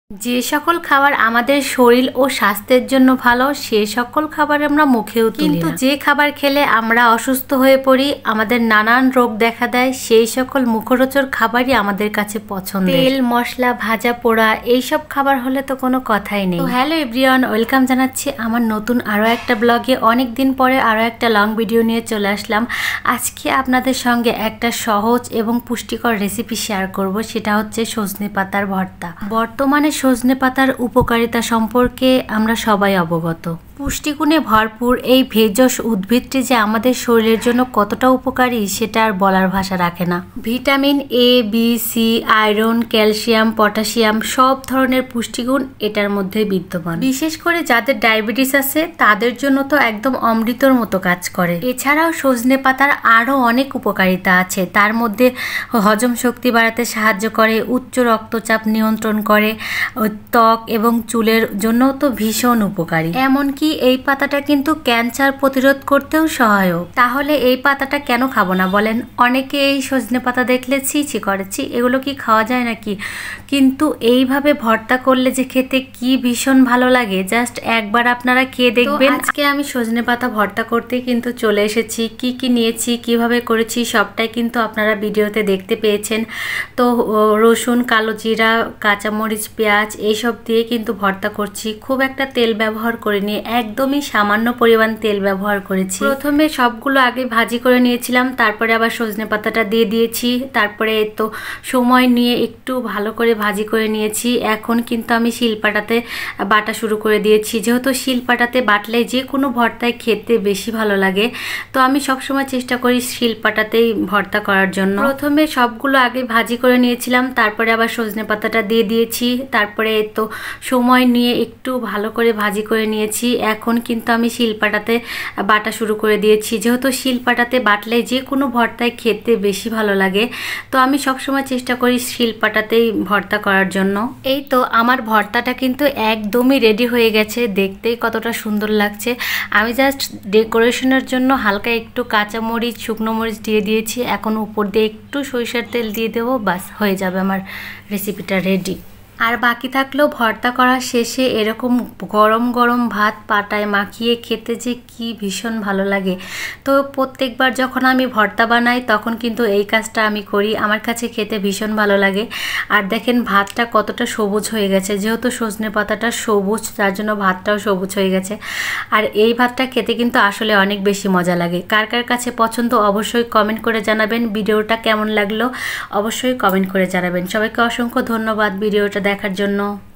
যে সকল খাবার আমাদের শরীর ও স্বাস্থ্যের জন্য ভালো সে সকল খাবার আমরা মুখেও তুলি না। কিন্তু যে খাবার খেলে আমরা অসুস্থ হয়ে পড়ি, আমাদের নানান রোগ দেখা দেয়, সেই সকল মুখরোচক খাবারই আমাদের কাছে পছন্দ। তেল মশলা ভাজা পোড়া এইসব খাবার হলে তো কোনো কথাই নেই। হ্যালো এভরিওয়ান, ওয়েলকাম জানাচ্ছি আমার নতুন আরও একটা ব্লগে। অনেক দিন পরে আরও একটা লং ভিডিও নিয়ে চলে আসলাম। আজকে আপনাদের সঙ্গে একটা সহজ এবং পুষ্টিকর রেসিপি শেয়ার করব, সেটা হচ্ছে সজনে পাতার ভর্তা। বর্তমানে সজনে পাতার উপকারিতা সম্পর্কে আমরা সবাই অবগত। পুষ্টিগুণে ভরপুর এই ভেষজ উদ্ভিদটি যে আমাদের শরীরের জন্য কতটা উপকারী সেটা আর বলার ভাষা রাখে না। Vitamin A, B, C, iron, calcium, potassium সব ধরনের পুষ্টিগুণ এটার মধ্যে বিদ্যমান। বিশেষ করে যাদের ডায়াবেটিস আছে তাদের জন্য তো একদম অমৃতর মতো কাজ করে। এছাড়াও সজনে পাতার আরও অনেক উপকারিতা আছে। তার মধ্যে হজম শক্তি বাড়াতে সাহায্য করে, উচ্চ রক্তচাপ নিয়ন্ত্রণ করে, ত্বক এবং চুলের জন্য তো ভীষণ উপকারী। এমনকি এই পাতাটা কিন্তু ক্যান্সার প্রতিরোধ করতেও সহায়ক। তাহলে এই পাতাটা কেন খাবো না বলেন? অনেকে এই সজনে পাতা দেখলে ছি করেছি, এগুলো কি খাওয়া যায় নাকি? কিন্তু এইভাবে ভর্তা করলে যে খেতে কি ভীষণ ভালো লাগে, জাস্ট একবার আপনারা খেয়ে দেখবেন। আজকে আমি সজনে পাতা ভর্তা করতে কিন্তু চলে এসেছি। কি কি নিয়েছি, কিভাবে করেছি সবটাই কিন্তু আপনারা ভিডিওতে দেখতে পেয়েছেন। তো রসুন, কালো জিরা, কাঁচামরিচ, পেঁয়াজ এইসব দিয়ে কিন্তু ভর্তা করছি। খুব একটা তেল ব্যবহার করিনি, একদমই সামান্য পরিমাণ তেল ব্যবহার করেছি। প্রথমে সবগুলো আগে ভাজি করে নিয়েছিলাম, তারপরে আবার সজনে পাতাটা দিয়ে দিয়েছি। তারপরে তো সময় নিয়ে একটু ভালো করে ভাজি করে নিয়েছি। এখন কিন্তু আমি শিলপাটাতে বাটা শুরু করে দিয়েছি। যেহেতু শিলপাটাতে বাটলে যে কোনো ভর্তায় খেতে বেশি ভালো লাগে, তো আমি সবসময় চেষ্টা করি শিলপাটাতেই ভর্তা করার জন্য। প্রথমে সবগুলো আগে ভাজি করে নিয়েছিলাম, তারপরে আবার সজনে পাতাটা দিয়ে দিয়েছি। তারপরে তো সময় নিয়ে একটু ভালো করে ভাজি করে নিয়েছি। এখন কিন্তু আমি শিলপাটাতে বাটা শুরু করে দিয়েছি। যেহেতু শিলপাটাতে বাটলে যে কোনো ভর্তায় খেতে বেশি ভালো লাগে, তো আমি সবসময় চেষ্টা করি শিলপাটাতেই ভর্তা করার জন্য। এই তো আমার ভর্তাটা কিন্তু একদমই রেডি হয়ে গেছে। দেখতেই কতটা সুন্দর লাগছে। আমি জাস্ট ডেকোরেশনের জন্য হালকা একটু কাঁচামরিচ, শুকনো মরিচ দিয়ে দিয়েছি। এখন উপর দিয়ে একটু সরিষার তেল দিয়ে দেবো, বাস হয়ে যাবে আমার রেসিপিটা রেডি। আর বাকি থাকলেও ভর্তা করার শেষে এরকম গরম গরম ভাত পাটায় মাখিয়ে খেতে যে কি ভীষণ ভালো লাগে। তো প্রত্যেকবার যখন আমি ভর্তা বানাই তখন কিন্তু এই কাজটা আমি করি। আমার কাছে খেতে ভীষণ ভালো লাগে। আর দেখেন ভাতটা কতটা সবুজ হয়ে গেছে। যেহেতু সজনে পাতাটা সবুজ, তার জন্য ভাতটাও সবুজ হয়ে গেছে। আর এই ভাতটা খেতে কিন্তু আসলে অনেক বেশি মজা লাগে। কার কার কাছে পছন্দ অবশ্যই কমেন্ট করে জানাবেন। ভিডিওটা কেমন লাগলো অবশ্যই কমেন্ট করে জানাবেন। সবাইকে অসংখ্য ধন্যবাদ ভিডিওটা দেখার জন্য।